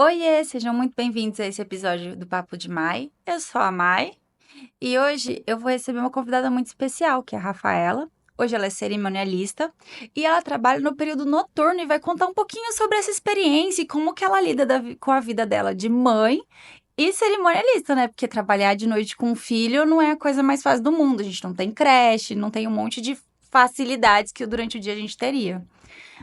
Oiê, sejam muito bem-vindos a esse episódio do Papo de Mai. Eu sou a Mai e hoje eu vou receber uma convidada muito especial, que é a Rafaela. Hoje ela é cerimonialista e ela trabalha no período noturno e vai contar um pouquinho sobre essa experiência e como que ela lida com a vida dela de mãe e cerimonialista, né? Porque trabalhar de noite com um filho não é a coisa mais fácil do mundo. A gente não tem creche, não tem um monte de facilidades que durante o dia a gente teria.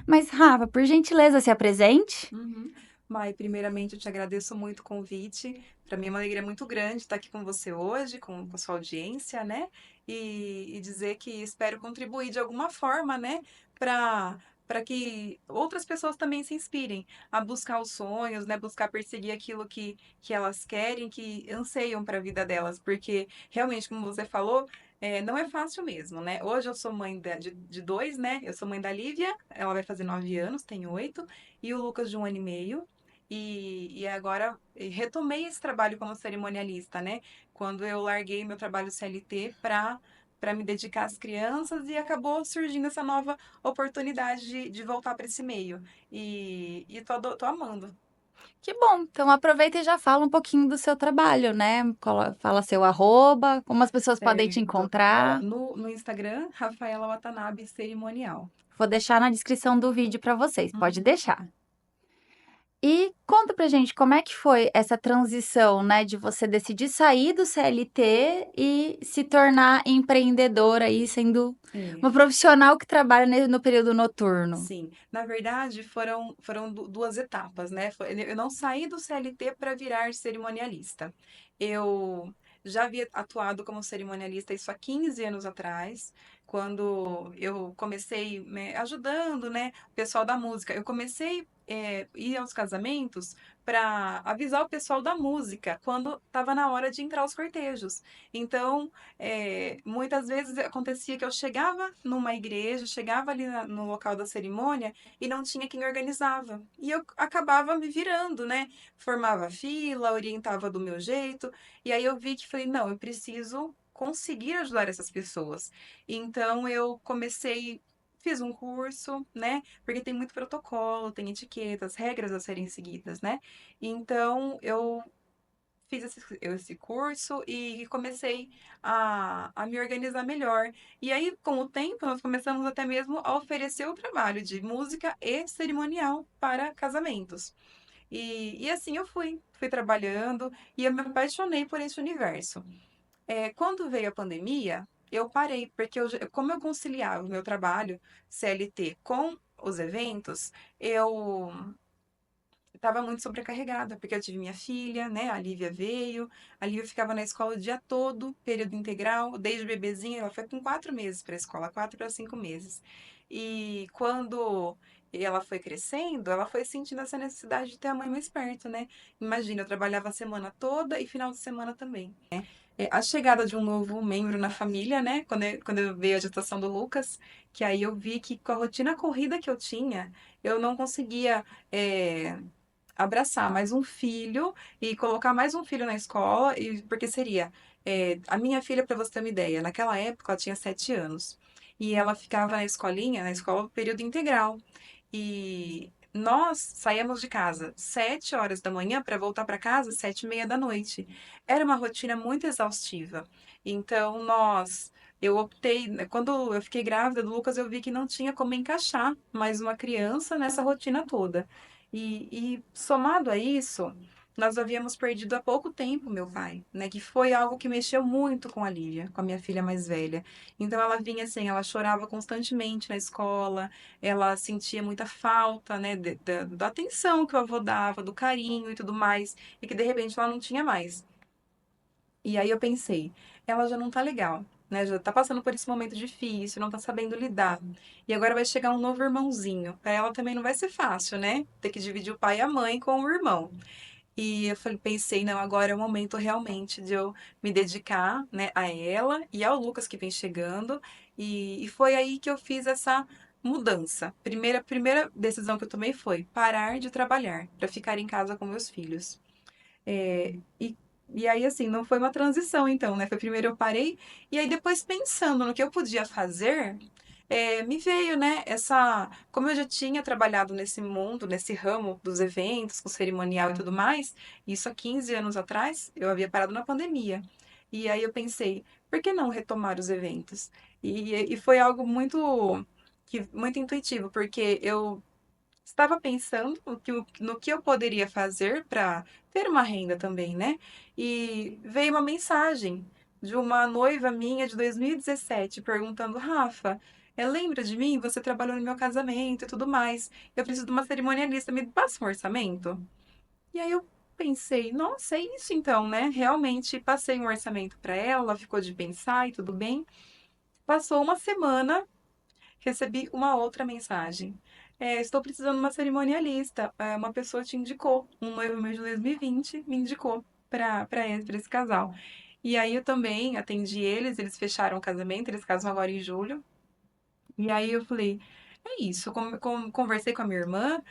Mas, Rafa, por gentileza, se apresente. Uhum. Mai, primeiramente eu te agradeço muito o convite. Para mim é uma alegria muito grande estar aqui com você hoje, com a sua audiência, né? E dizer que espero contribuir de alguma forma, né? Para que outras pessoas também se inspirem a buscar os sonhos, né? Buscar perseguir aquilo que elas querem, que anseiam para a vida delas. Porque realmente, como você falou, não é fácil mesmo, né? Hoje eu sou mãe de dois, né? Eu sou mãe da Lívia, ela vai fazer 9 anos, tem 8 e o Lucas de 1 ano e meio. E agora retomei esse trabalho como cerimonialista, né? Quando eu larguei meu trabalho CLT para me dedicar às crianças e acabou surgindo essa nova oportunidade de voltar para esse meio. E tô amando. Que bom. Então aproveita e já fala um pouquinho do seu trabalho, né? Fala seu arroba, como as pessoas podem te Certo. Ó, encontrar. no Instagram, Rafaela Watanabe Cerimonial. Vou deixar na descrição do vídeo para vocês, pode Uhum. deixar. E conta pra gente como é que foi essa transição, né, de você decidir sair do CLT e se tornar empreendedora aí, sendo É. uma profissional que trabalha no período noturno. Sim, na verdade foram duas etapas, né? Eu não saí do CLT para virar cerimonialista. Eu já havia atuado como cerimonialista isso há 15 anos atrás, quando eu comecei ajudando, né, o pessoal da música. Eu comecei ir aos casamentos para avisar o pessoal da música quando estava na hora de entrar os cortejos. Então, muitas vezes acontecia que eu chegava numa igreja, chegava ali no local da cerimônia e não tinha quem organizava. E eu acabava me virando, né? Formava fila, orientava do meu jeito. E aí eu vi que falei, não, eu preciso conseguir ajudar essas pessoas. Então eu comecei. Fiz um curso, né? Porque tem muito protocolo, tem etiquetas, regras a serem seguidas, né? Então eu fiz esse curso e comecei a me organizar melhor. E aí, com o tempo, nós começamos até mesmo a oferecer o trabalho de música e cerimonial para casamentos. E assim eu fui trabalhando e eu me apaixonei por esse universo. Quando veio a pandemia, eu parei, porque como eu conciliava o meu trabalho CLT com os eventos, eu estava muito sobrecarregada, porque eu tive minha filha, né? A Lívia veio. A Lívia ficava na escola o dia todo, período integral, desde bebezinha. Ela foi com 4 meses para a escola, 4 para 5 meses. E quando ela foi crescendo, ela foi sentindo essa necessidade de ter a mãe mais perto, né? Imagina, eu trabalhava a semana toda e final de semana também. A chegada de um novo membro na família, né? Quando eu veio a gestação do Lucas, que aí eu vi que com a rotina corrida que eu tinha, eu não conseguia. Abraçar mais um filho e colocar mais um filho na escola, porque seria. A minha filha, para você ter uma ideia, naquela época ela tinha 7 anos e ela ficava na escolinha, na escola, período integral. E nós saíamos de casa 7 horas da manhã para voltar para casa 7h30 da noite. Era uma rotina muito exaustiva. Então, eu optei, né, quando eu fiquei grávida do Lucas, eu vi que não tinha como encaixar mais uma criança nessa rotina toda. E somado a isso, nós havíamos perdido há pouco tempo meu pai, né? Que foi algo que mexeu muito com a Lívia, com a minha filha mais velha. Então ela vinha assim, ela chorava constantemente na escola, ela sentia muita falta, né? Da atenção que o avô dava, do carinho e tudo mais, e que de repente ela não tinha mais. E aí eu pensei, ela já não tá legal, né? Já tá passando por esse momento difícil, não tá sabendo lidar. E agora vai chegar um novo irmãozinho. Pra ela também não vai ser fácil, né? Ter que dividir o pai e a mãe com o irmão. E eu pensei, não, agora é o momento realmente de eu me dedicar, né, a ela e ao Lucas que vem chegando. E foi aí que eu fiz essa mudança. Primeira decisão que eu tomei foi parar de trabalhar para ficar em casa com meus filhos. É, e aí, assim, não foi uma transição, então, né? Foi primeiro eu parei, e aí depois pensando no que eu podia fazer, me veio, né, como eu já tinha trabalhado nesse mundo, nesse ramo dos eventos, com cerimonial e tudo mais, isso há 15 anos atrás, eu havia parado na pandemia. E aí eu pensei, por que não retomar os eventos? E foi algo muito intuitivo, porque eu estava pensando no que eu poderia fazer para ter uma renda também, né? E veio uma mensagem de uma noiva minha de 2017 perguntando: Rafa, lembra de mim? Você trabalhou no meu casamento e tudo mais. Eu preciso de uma cerimonialista, me passa um orçamento? E aí eu pensei: nossa, é isso então, né? Realmente passei um orçamento para ela, ela ficou de pensar e tudo bem. Passou uma semana, recebi uma outra mensagem. Estou precisando de uma cerimonialista. Uma pessoa te indicou. Um noivo meu de 2020 me indicou para esse casal. E aí eu também atendi eles fecharam o casamento, eles casam agora em julho. E aí eu falei, é isso. Conversei com a minha irmã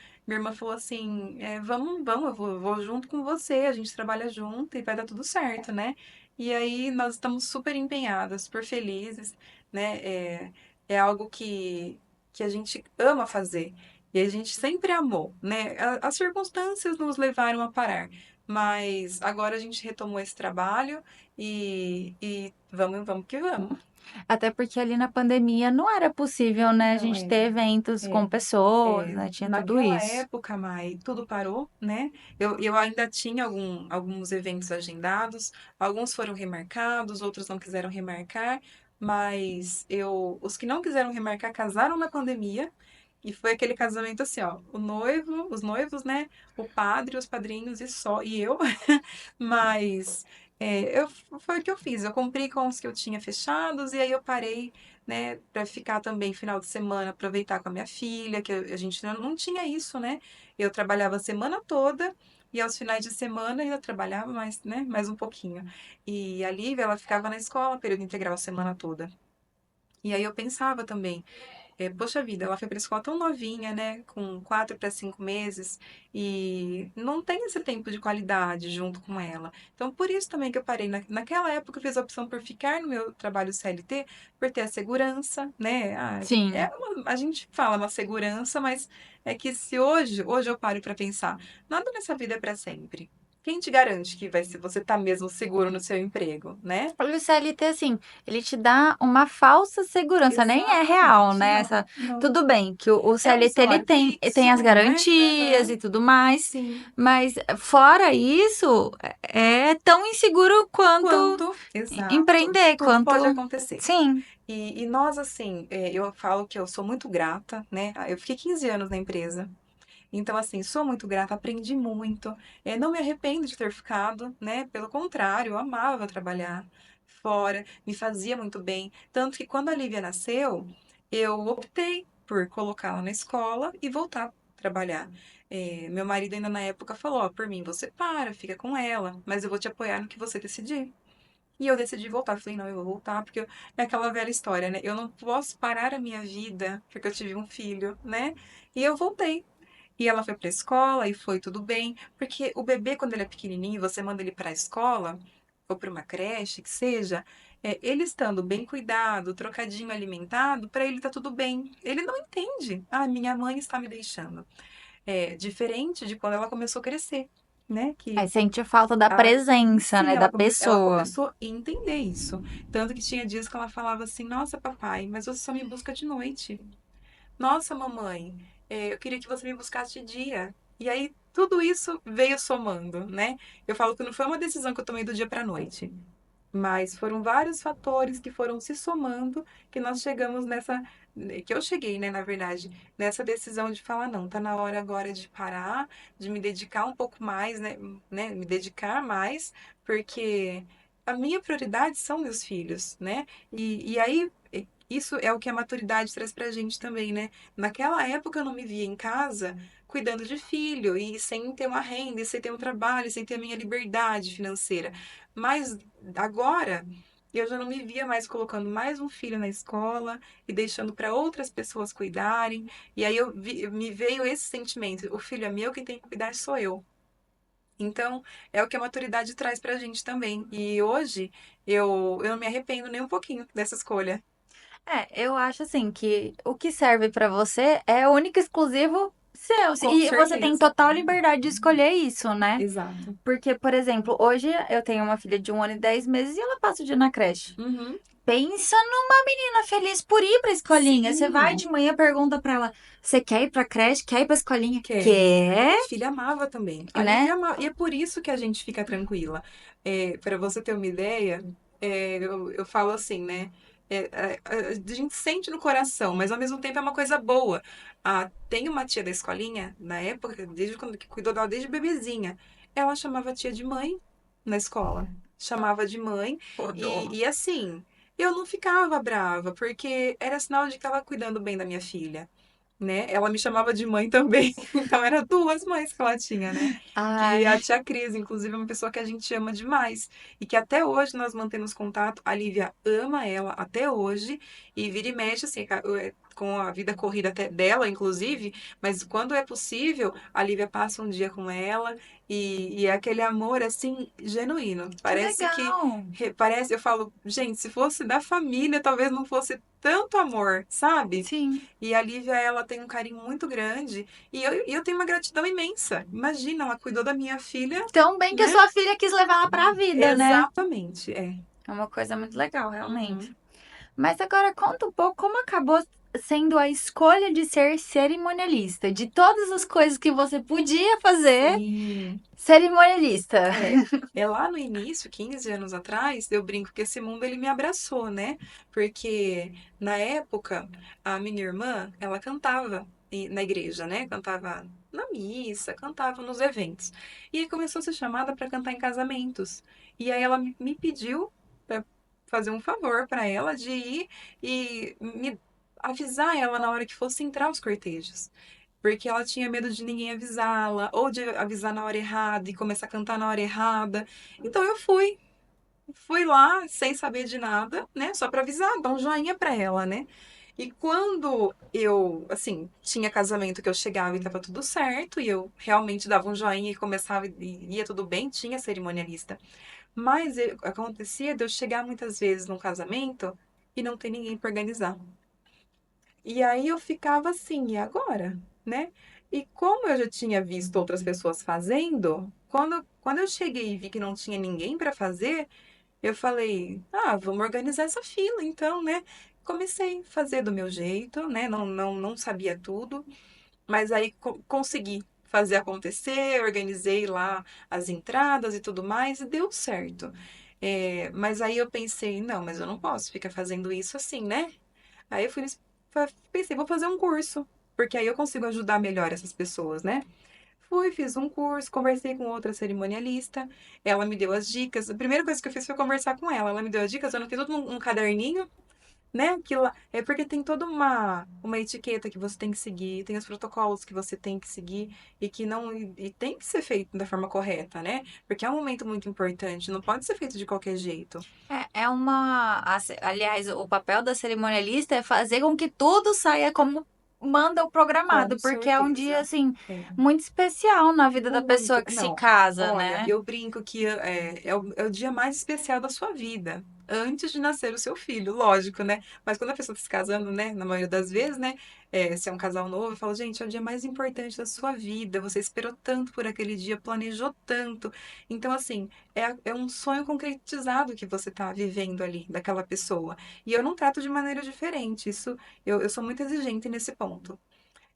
falou assim, vamos, vou junto com você, a gente trabalha junto e vai dar tudo certo, né? E aí nós estamos super empenhadas, super felizes, né? É algo que a gente ama fazer e a gente sempre amou, né? As circunstâncias nos levaram a parar, mas agora a gente retomou esse trabalho e vamos que vamos. Até porque ali na pandemia não era possível, né, a Não, gente ter eventos com é. pessoas, né, tinha tudo Naquela isso. época, Mai, tudo parou, né? Eu ainda tinha alguns eventos agendados, alguns foram remarcados, outros não quiseram remarcar, mas os que não quiseram remarcar casaram na pandemia, e foi aquele casamento assim, ó, os noivos, né? O padre, os padrinhos e só, e eu. Mas foi o que eu fiz. Eu cumpri com os que eu tinha fechados e aí eu parei, né, para ficar também final de semana, aproveitar com a minha filha, a gente não tinha isso, né? Eu trabalhava a semana toda e aos finais de semana ainda trabalhava mais, né, mais um pouquinho. E a Lívia, ela ficava na escola, período integral a semana toda. E aí eu pensava também, poxa vida, ela foi para escola tão novinha, né? Com 4 para 5 meses, e não tem esse tempo de qualidade junto com ela. Então, por isso também que eu parei. Naquela época, eu fiz a opção por ficar no meu trabalho CLT, por ter a segurança, né? Sim. A gente fala uma segurança, mas é que se hoje eu paro para pensar, nada nessa vida é para sempre. Quem te garante que você tá mesmo seguro no seu emprego, né? O CLT, assim, ele te dá uma falsa segurança, nem é real, Exatamente, né? não, não. Tudo bem que o É um CLT ele salário tem fixo, as não é? garantias Aham. e tudo mais, Sim. mas fora isso, é tão inseguro quanto Quanto, exato, empreender, tudo quanto. pode acontecer. Sim. E nós, assim, eu falo que eu sou muito grata, né? Eu fiquei 15 anos na empresa. Então, assim, sou muito grata, aprendi muito. Não me arrependo de ter ficado, né? Pelo contrário, eu amava trabalhar fora, me fazia muito bem. Tanto que quando a Lívia nasceu, eu optei por colocá-la na escola e voltar a trabalhar. Meu marido ainda na época falou, ó, por mim você para, fica com ela, mas eu vou te apoiar no que você decidir. E eu decidi voltar. Falei, não, eu vou voltar, porque é aquela velha história, né? Eu não posso parar a minha vida porque eu tive um filho, né? E eu voltei. E ela foi pra escola e foi tudo bem, porque o bebê, quando ele é pequenininho, você manda ele pra escola ou pra uma creche, que seja, ele estando bem cuidado, trocadinho, alimentado, pra ele tá tudo bem. Ele não entende. Ah, minha mãe está me deixando. É diferente de quando ela começou a crescer, né? Aí Que sente falta da Ai, presença, sim, né, da ela pessoa. começou a entender isso. Tanto que tinha dias que ela falava assim: Nossa, papai, mas você só me busca de noite. Nossa, mamãe, eu queria que você me buscasse de dia. E aí, tudo isso veio somando, né? Eu falo que não foi uma decisão que eu tomei do dia para noite. Mas foram vários fatores que foram se somando que nós chegamos que eu cheguei, né, na verdade, nessa decisão de falar, não, tá na hora agora de parar, de me dedicar um pouco mais, me dedicar mais, porque a minha prioridade são meus filhos, né? E aí, isso é o que a maturidade traz pra gente também, né? Naquela época eu não me via em casa cuidando de filho e sem ter uma renda, e sem ter um trabalho, sem ter a minha liberdade financeira. Mas agora eu já não me via mais colocando mais um filho na escola e deixando para outras pessoas cuidarem. E aí me veio esse sentimento: o filho é meu, quem tem que cuidar sou eu. Então, é o que a maturidade traz pra gente também. E hoje eu não me arrependo nem um pouquinho dessa escolha. Eu acho assim que o que serve pra você é único e exclusivo seu. Com E você tem certeza. total liberdade de escolher isso, né? Exato. Porque, por exemplo, hoje eu tenho uma filha de 1 ano e 10 meses e ela passa o dia na creche. Uhum. Pensa numa menina feliz por ir pra escolinha. Você vai Sim, de manhã, pergunta pra ela: você quer ir pra creche? Quer ir pra escolinha? quer. Quer, Minha filha amava também. A Lívia né? amava. E é por isso que a gente fica tranquila. Para você ter uma ideia, eu falo assim, né? A gente sente no coração, mas ao mesmo tempo é uma coisa boa. Tem uma tia da escolinha, na época, desde quando que cuidou dela desde bebezinha. Ela chamava a tia de mãe na escola. Chamava de mãe. Pô, E assim, eu não ficava brava, porque era sinal de que estava cuidando bem da minha filha, né? Ela me chamava de mãe também. Então, era duas mães que ela tinha, né? Que a Ai, tia Cris, inclusive, é uma pessoa que a gente ama demais. E que até hoje nós mantemos contato. A Lívia ama ela até hoje. E vira e mexe, assim, com a vida corrida até dela, inclusive. Mas quando é possível, a Lívia passa um dia com ela. E é aquele amor, assim, genuíno. que Parece que... legal. Parece, eu falo, gente, se fosse da família, talvez não fosse tanto amor, sabe? Sim. E a Lívia, ela tem um carinho muito grande. E eu tenho uma gratidão imensa. Imagina, ela cuidou da minha filha, Tão bem que a né? sua filha quis levar ela pra vida, né? Exatamente, é. É uma coisa muito legal, realmente. Uhum. Mas agora conta um pouco como acabou sendo a escolha de ser cerimonialista. De todas as coisas que você podia fazer, Sim. cerimonialista. É lá no início, 15 anos atrás, eu brinco que esse mundo ele me abraçou, né? Porque na época, a minha irmã, ela cantava na igreja, né? Cantava na missa, cantava nos eventos. E aí começou a ser chamada para cantar em casamentos. E aí ela me pediu para fazer um favor para ela de ir e me avisar ela na hora que fosse entrar os cortejos. Porque ela tinha medo de ninguém avisá-la, ou de avisar na hora errada e começar a cantar na hora errada. Então eu fui lá sem saber de nada, né? Só para avisar, dar um joinha para ela, né? E quando eu, assim, tinha casamento que eu chegava e tava tudo certo, e eu realmente dava um joinha e começava e ia tudo bem, tinha cerimonialista. Mas acontecia de eu chegar muitas vezes num casamento e não ter ninguém para organizar. E aí eu ficava assim, e agora? Né? E como eu já tinha visto outras pessoas fazendo, quando eu cheguei e vi que não tinha ninguém para fazer, eu falei, vamos organizar essa fila então, né? Comecei a fazer do meu jeito, né? Não sabia tudo, mas aí consegui fazer acontecer, organizei lá as entradas e tudo mais, e deu certo. Mas aí eu pensei, não, mas eu não posso ficar fazendo isso assim, né? Aí eu pensei, vou fazer um curso, porque aí eu consigo ajudar melhor essas pessoas, né? Fiz um curso, conversei com outra cerimonialista, ela me deu as dicas. A primeira coisa que eu fiz foi conversar com ela. Ela me deu as dicas, eu anotei tudo num caderninho, né? É porque tem toda uma etiqueta que você tem que seguir, tem os protocolos que você tem que seguir e que não e tem que ser feito da forma correta, né? Porque é um momento muito importante, não pode ser feito de qualquer jeito. É uma. Aliás, o papel da cerimonialista é fazer com que tudo saia como manda o Com programado, porque é um dia, certeza. assim, É. muito especial na vida da Muito. pessoa que se Não, casa, olha, né? eu brinco que é o dia mais especial da sua vida, antes de nascer o seu filho, lógico, né? Mas quando a pessoa está se casando, né, na maioria das vezes, né, se é um casal novo, eu falo, gente, é o dia mais importante da sua vida, você esperou tanto por aquele dia, planejou tanto. Então, assim, é um sonho concretizado que você está vivendo ali, daquela pessoa. E eu não trato de maneira diferente, isso, eu sou muito exigente nesse ponto.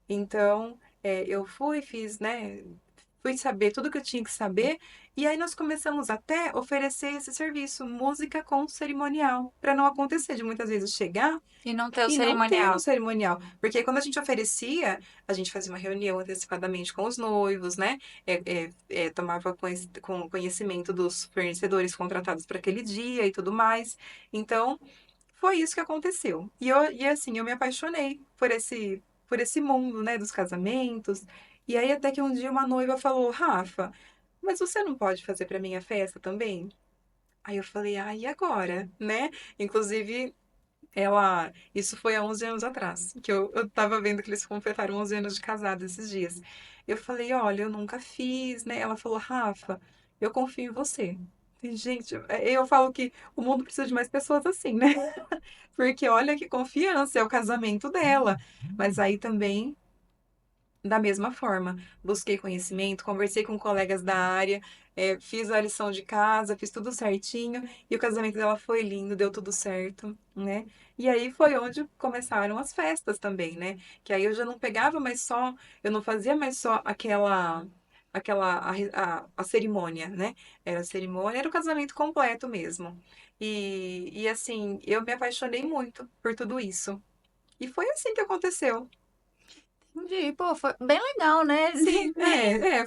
Então, eu fiz, né? Fui saber tudo que eu tinha que saber, e aí nós começamos até oferecer esse serviço, música com cerimonial, para não acontecer de muitas vezes chegar E não ter o e não ter no cerimonial. cerimonial. Porque quando a gente oferecia, a gente fazia uma reunião antecipadamente com os noivos, né? Tomava com conhecimento dos fornecedores contratados para aquele dia e tudo mais. Então, foi isso que aconteceu. E assim, eu me apaixonei por esse mundo, né, dos casamentos. E aí até que um dia uma noiva falou, Rafa, mas você não pode fazer para minha festa também? Aí eu falei, e agora, né? Inclusive, isso foi há 11 anos atrás, que eu tava vendo que eles completaram 11 anos de casado esses dias. Eu falei, olha, eu nunca fiz, né? Ela falou, Rafa, eu confio em você. Gente, eu falo que o mundo precisa de mais pessoas assim, né? Porque olha que confiança, é o casamento dela. Mas aí também, da mesma forma, busquei conhecimento, conversei com colegas da área, fiz a lição de casa, fiz tudo certinho, e o casamento dela foi lindo, deu tudo certo, né? E aí foi onde começaram as festas também, né? Que aí eu já não pegava mais só, eu não fazia mais só a cerimônia, né? Era a cerimônia, era o casamento completo mesmo. E assim, eu me apaixonei muito por tudo isso. E foi assim que aconteceu. Entendi. Pô, foi bem legal, né? Sim,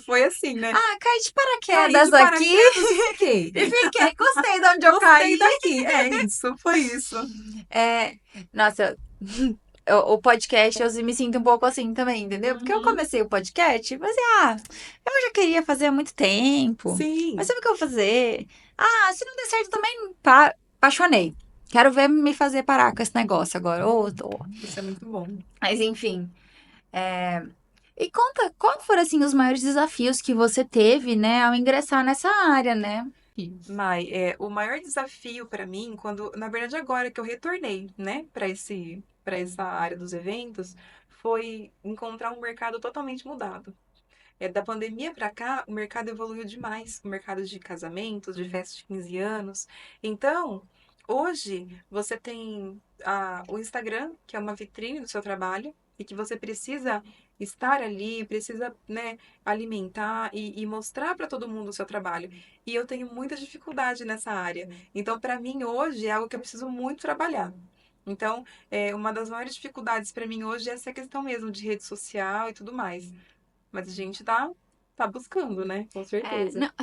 foi assim, né? Ah, caí de Caí paraquedas de aqui paraquedas e fiquei. e fiquei. Gostei de onde eu Gostei caí. daqui. É isso, foi isso. É, nossa, o podcast eu me sinto um pouco assim também, entendeu? Porque eu Uhum. comecei o podcast, mas eu já queria fazer há muito tempo. Mas Sim, sabe o que eu vou fazer? Ah, se não der certo também, apaixonei. Quero ver me fazer parar com esse negócio agora. Ô, tô. isso é muito bom. Mas enfim. E conta, qual foram assim os maiores desafios que você teve, né, ao ingressar nessa área, né? Isso. Mai, o maior desafio para mim, quando, na verdade, agora que eu retornei, né, para essa área dos eventos, foi encontrar um mercado totalmente mudado. Da pandemia para cá, o mercado evoluiu demais, o mercado de casamentos, de festas de 15 anos. Então, hoje você tem o Instagram, que é uma vitrine do seu trabalho, e que você precisa estar ali, precisa, né, alimentar e mostrar para todo mundo o seu trabalho. E eu tenho muita dificuldade nessa área. Então, para mim, hoje é algo que eu preciso muito trabalhar. Então, uma das maiores dificuldades para mim hoje é essa questão mesmo de rede social e tudo mais. Mas a gente tá buscando, né? Com É, certeza. não,